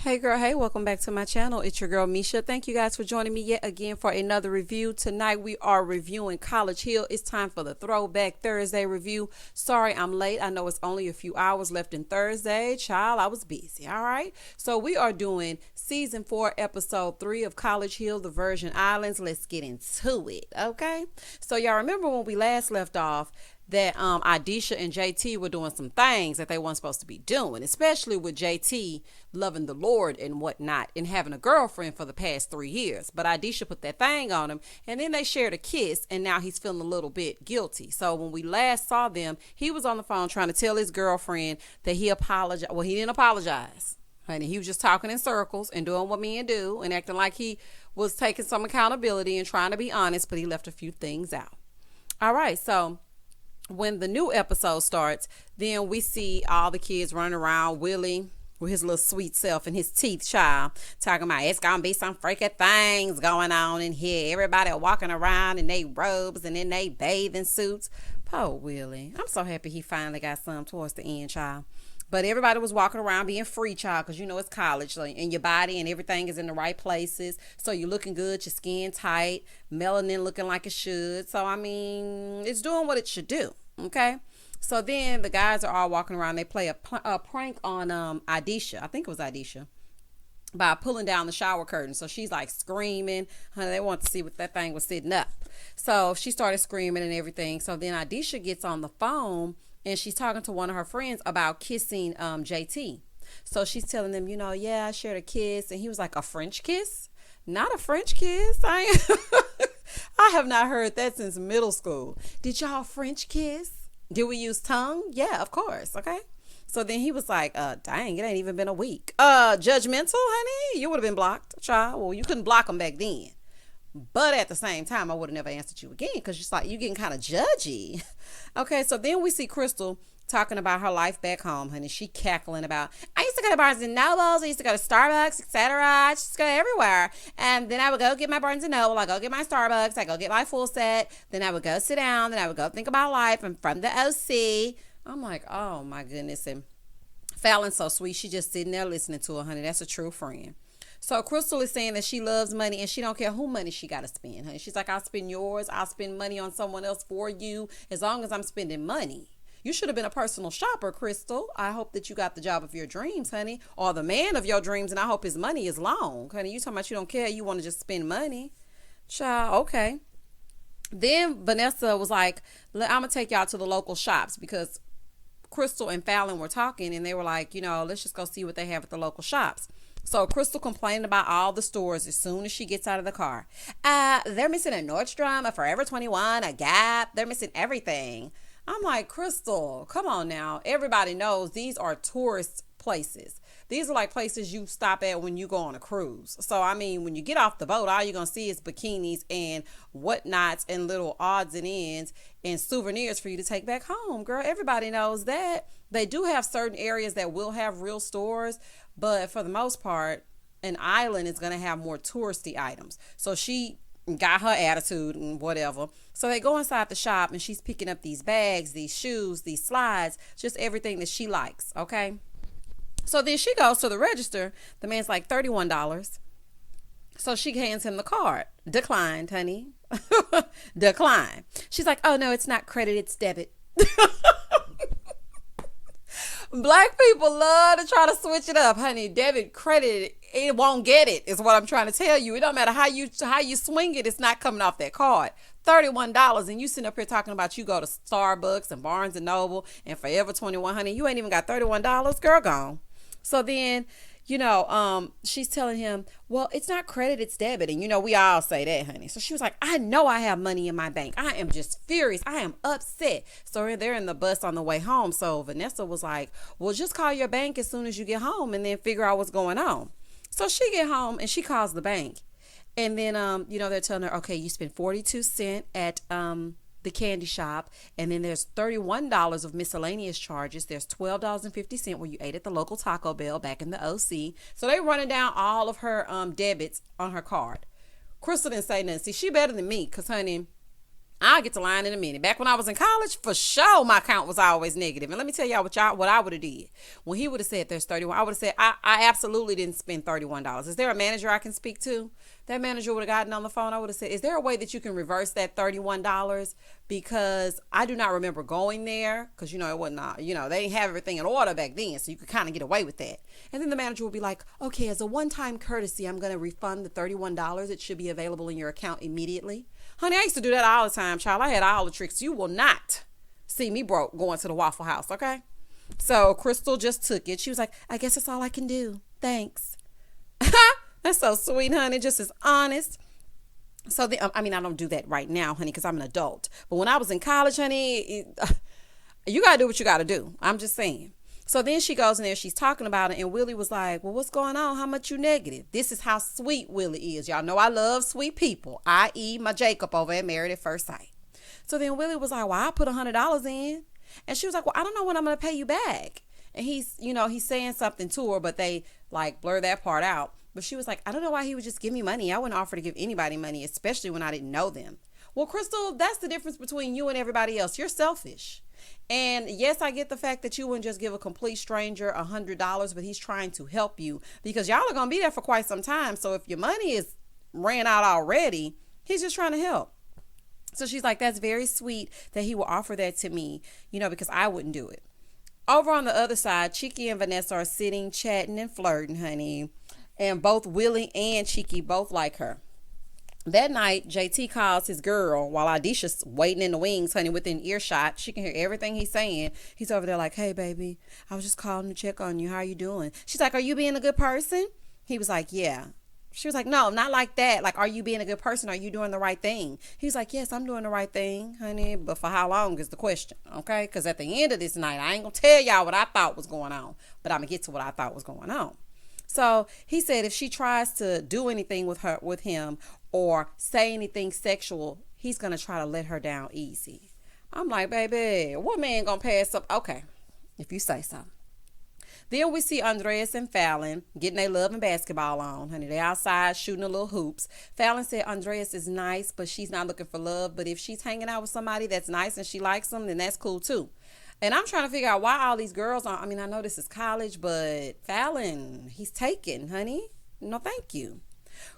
Hey girl, hey, welcome back to my channel. It's your girl Misha. Thank you guys for joining me yet again for another review. Tonight we are reviewing College Hill. It's time for the Throwback Thursday review. Sorry I'm late. I know it's only a few hours left in Thursday. Child, I was busy, all right? So we are doing season 4, episode 3 of College Hill, the Virgin Islands. Let's get into it, okay? So y'all remember when we last left off, that Adisha and JT were doing some things that they weren't supposed to be doing, especially with JT loving the Lord and whatnot and having a girlfriend for the past 3 years. But Adisha put that thing on him, and then they shared a kiss, and now he's feeling a little bit guilty. So when we last saw them, he was on the phone trying to tell his girlfriend that he apologized. Well, he didn't apologize, honey. He was just talking in circles and doing what men do and acting like he was taking some accountability and trying to be honest, but he left a few things out. All right, so when the new episode starts, then we see all the kids running around. Willie with his little sweet self and his teeth, child, talking about it's gonna be some freaking things going on in here. Everybody walking around in they robes and in they bathing suits. Poor Willie. I'm so happy he finally got some towards the end, child. But everybody was walking around being free, child, because you know it's college, so, and your body and everything is in the right places. So you're looking good, your skin tight, melanin looking like it should. So, I mean, it's doing what it should do, okay? So then the guys are all walking around. They play a prank on Adisha. I think it was Adisha. By pulling down the shower curtain. So she's like screaming. Honey, they want to see what that thing was sitting up. So she started screaming and everything. So then Adisha gets on the phone and she's talking to one of her friends about kissing JT. So she's telling them, yeah, I shared a kiss. And he was like, a French kiss? Not a French kiss. I have not heard that since middle school. Did y'all French kiss? Did we use tongue? Yeah, of course. Okay. So then he was like, dang, it ain't even been a week. Judgmental, honey? You would have been blocked, child. Well, you couldn't block him back then. But at the same time, I would have never answered you again because you're like, you getting kind of judgy. Okay, so then we see Krystal talking about her life back home, honey. She cackling about, I used to go to Barnes and Nobles, I used to go to Starbucks, etc. I used to go everywhere. And then I would go get my Barnes and Noble, I go get my Starbucks, I go get my full set, then I would go sit down, then I would go think about life. And from the OC, I'm like, oh my goodness. And Fallon's so sweet. She just sitting there listening to her, honey. That's a true friend. So Krystal is saying that she loves money and she don't care who money she got to spend, honey. She's like, I'll spend yours. I'll spend money on someone else for you as long as I'm spending money. You should have been a personal shopper, Krystal. I hope that you got the job of your dreams, honey, or the man of your dreams, and I hope his money is long, honey. You talking about you don't care. You want to just spend money. Child, okay. Then Vanessa was like, I'm going to take y'all to the local shops because Krystal and Fallon were talking and they were like, let's just go see what they have at the local shops. So Krystal complaining about all the stores as soon as she gets out of the car. They're missing a Nordstrom, a Forever 21, a Gap. They're missing everything. I'm like, Krystal, come on now. Everybody knows these are tourist places. These are like places you stop at when you go on a cruise. So, I mean, when you get off the boat, all you're going to see is bikinis and whatnots and little odds and ends and souvenirs for you to take back home, girl. Everybody knows that. They do have certain areas that will have real stores, but for the most part, an island is going to have more touristy items. So she got her attitude and whatever. So they go inside the shop and she's picking up these bags, these shoes, these slides, just everything that she likes, okay? So then she goes to the register. The man's like $31. So she hands him the card. Declined, honey. Decline. She's like, oh no, it's not credit, it's debit. Black people love to try to switch it up, honey. Debit, credit, it won't get it, is what I'm trying to tell you. It don't matter how you swing it, it's not coming off that card. $31, and you sitting up here talking about you go to Starbucks and Barnes and Noble and Forever 21, honey. You ain't even got $31, girl, gone. So then, she's telling him, well, it's not credit, it's debit. And, we all say that, honey. So she was like, I know I have money in my bank. I am just furious. I am upset. So they're in the bus on the way home. So Vanessa was like, well, just call your bank as soon as you get home and then figure out what's going on. So she get home and she calls the bank. And then, they're telling her, okay, you spent 42 cents at the candy shop, and then there's $31 of miscellaneous charges. There's $12.50 where you ate at the local Taco Bell back in the OC. So they running down all of her debits on her card. Krystal didn't say nothing. See, she better than me because, honey, I'll get to lying in a minute. Back when I was in college, for sure, my count was always negative. And let me tell y'all what I would have did. When he would have said there's 31, I would have said, I absolutely didn't spend $31. Is there a manager I can speak to? That manager would have gotten on the phone. I would have said, is there a way that you can reverse that $31? Because I do not remember going there. Because, it wasn't, they didn't have everything in order back then. So you could kind of get away with that. And then the manager would be like, okay, as a one-time courtesy, I'm going to refund the $31. It should be available in your account immediately. Honey, I used to do that all the time, child. I had all the tricks. You will not see me broke going to the Waffle House, okay? So Krystal just took it. She was like, I guess that's all I can do. Thanks. That's so sweet, honey. Just as honest. So, I don't do that right now, honey, because I'm an adult. But when I was in college, honey, you got to do what you got to do. I'm just saying. So then she goes in there, she's talking about it, and Willie was like, well, what's going on? How much you negative? This is how sweet Willie is. Y'all know I love sweet people, i.e. my Jacob over at Married at First Sight. So then Willie was like, well, I put $100 in. And she was like, well, I don't know when I'm going to pay you back. And he's saying something to her, but they like blur that part out. But she was like, I don't know why he would just give me money. I wouldn't offer to give anybody money, especially when I didn't know them. Well, Krystal, that's the difference between you and everybody else. You're selfish. And yes, I get the fact that you wouldn't just give a complete stranger $100, but he's trying to help you because y'all are going to be there for quite some time. So if your money is ran out already, he's just trying to help. So she's like, that's very sweet that he will offer that to me, because I wouldn't do it. Over on the other side, Chicky and Vanessa are sitting, chatting and flirting, honey. And both Willie and Chicky both like her. That night, JT calls his girl while Aisha's waiting in the wings, honey, within earshot. She can hear everything he's saying. He's over there like, hey, baby, I was just calling to check on you. How are you doing? She's like, are you being a good person? He was like, yeah. She was like, no, not like that. Like, are you being a good person? Are you doing the right thing? He's like, yes, I'm doing the right thing, honey. But for how long is the question, okay? Because at the end of this night, I ain't going to tell y'all what I thought was going on. But I'm going to get to what I thought was going on. So he said if she tries to do anything with him or say anything sexual, he's going to try to let her down easy. I'm like, baby, what man going to pass up? Okay, if you say so. Then we see Andreas and Fallon getting their love and basketball on. Honey, they outside shooting a little hoops. Fallon said Andreas is nice, but she's not looking for love. But if she's hanging out with somebody that's nice and she likes them, then that's cool too. And I'm trying to figure out why all these girls are, I know this is college, but Fallon, he's taken, honey. No, thank you.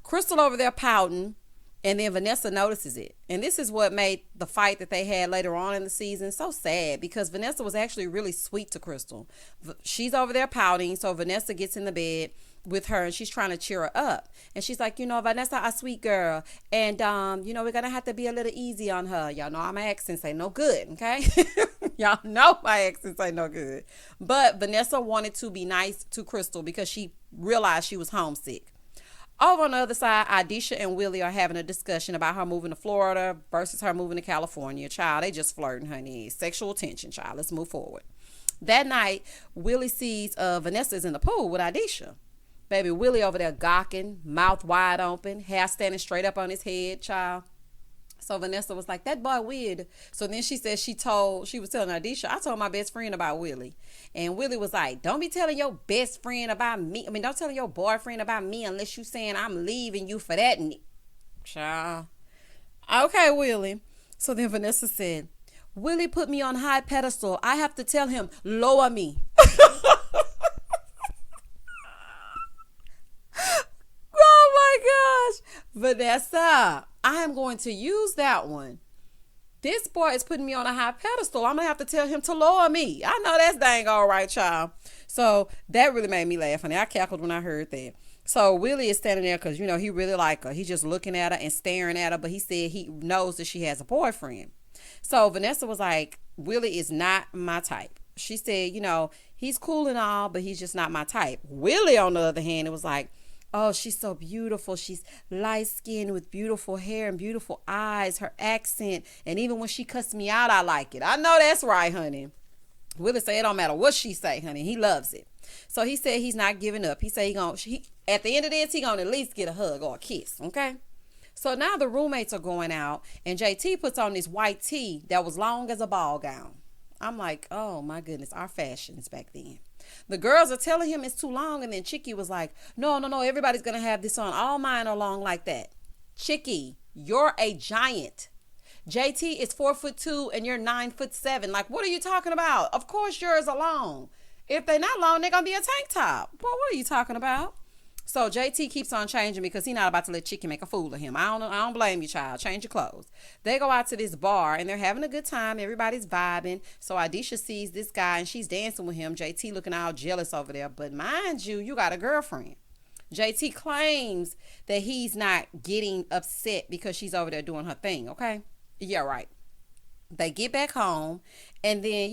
Krystal over there pouting, and then Vanessa notices it. And this is what made the fight that they had later on in the season so sad, because Vanessa was actually really sweet to Krystal. She's over there pouting, so Vanessa gets in the bed with her, and she's trying to cheer her up. And she's like, Vanessa, a sweet girl. And, we're going to have to be a little easy on her. Y'all know my accents ain't no good, okay? Y'all know my accents ain't no good. But Vanessa wanted to be nice to Krystal because she realized she was homesick. Over on the other side, Aisha and Willie are having a discussion about her moving to Florida versus her moving to California. Child, they just flirting, honey. Sexual tension, child. Let's move forward. That night, Willie sees Vanessa's in the pool with Aisha. Baby, Willie over there gawking, mouth wide open, hair standing straight up on his head, child. So Vanessa was like, that boy weird. So then she said she was telling Aisha, I told my best friend about Willie. And Willie was like, don't be telling your best friend about me. Don't tell your boyfriend about me unless you saying I'm leaving you for that. Child. Okay, Willie. So then Vanessa said, Willie put me on high pedestal. I have to tell him, lower me. Oh my gosh. Vanessa, I am going to use that one. This boy is putting me on a high pedestal. I'm going to have to tell him to lower me. I know that's dang all right, child. So that really made me laugh, honey. I cackled when I heard that. So Willie is standing there because, he really like her. He's just looking at her and staring at her. But he said he knows that she has a boyfriend. So Vanessa was like, Willie is not my type. She said, he's cool and all, but he's just not my type. Willie, on the other hand, it was like, oh, she's so beautiful. She's light-skinned with beautiful hair and beautiful eyes, her accent. And even when she cussed me out, I like it. I know that's right, honey. Willie said it don't matter what she say, honey. He loves it. So he said he's not giving up. He said at the end of this, he going to at least get a hug or a kiss, okay? So now the roommates are going out, and JT puts on this white tee that was long as a ball gown. I'm like, oh, my goodness, our fashions back then. The girls are telling him it's too long, and then Chicky was like, no, everybody's going to have this on. All mine are long like that. Chicky, you're a giant. JT is 4'2" and you're 9'7". Like, what are you talking about? Of course yours are long. If they're not long, they're gonna be a tank top. Boy, what are you talking about? So JT keeps on changing because he's not about to let Chicky make a fool of him. I don't blame you, child. Change your clothes. They go out to this bar and they're having a good time. Everybody's vibing. So Adisha sees this guy and she's dancing with him. JT looking all jealous over there. But mind you, you got a girlfriend. JT claims that he's not getting upset because she's over there doing her thing, okay? Yeah, right. They get back home, and then,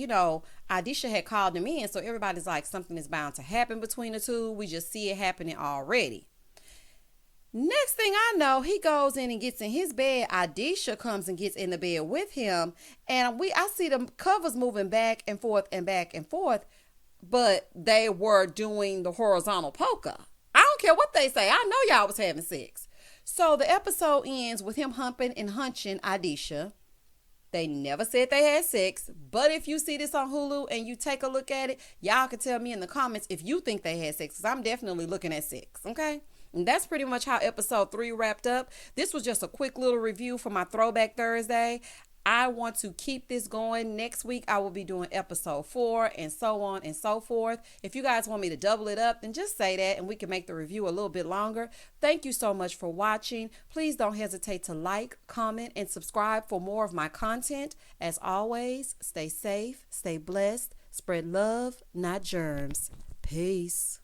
Adisha had called them in, so everybody's like, something is bound to happen between the two. We just see it happening already. Next thing I know, he goes in and gets in his bed. Adisha comes and gets in the bed with him, and I see the covers moving back and forth and back and forth, but they were doing the horizontal polka. I don't care what they say. I know y'all was having sex. So the episode ends with him humping and hunching Adisha. They never said they had sex, but if you see this on Hulu and you take a look at it, y'all can tell me in the comments if you think they had sex, because I'm definitely looking at sex, okay? And that's pretty much how episode 3 wrapped up. This was just a quick little review for my Throwback Thursday. I want to keep this going. Next week, I will be doing episode 4 and so on and so forth. If you guys want me to double it up, then just say that and we can make the review a little bit longer. Thank you so much for watching. Please don't hesitate to like, comment, and subscribe for more of my content. As always, stay safe, stay blessed, spread love, not germs. Peace.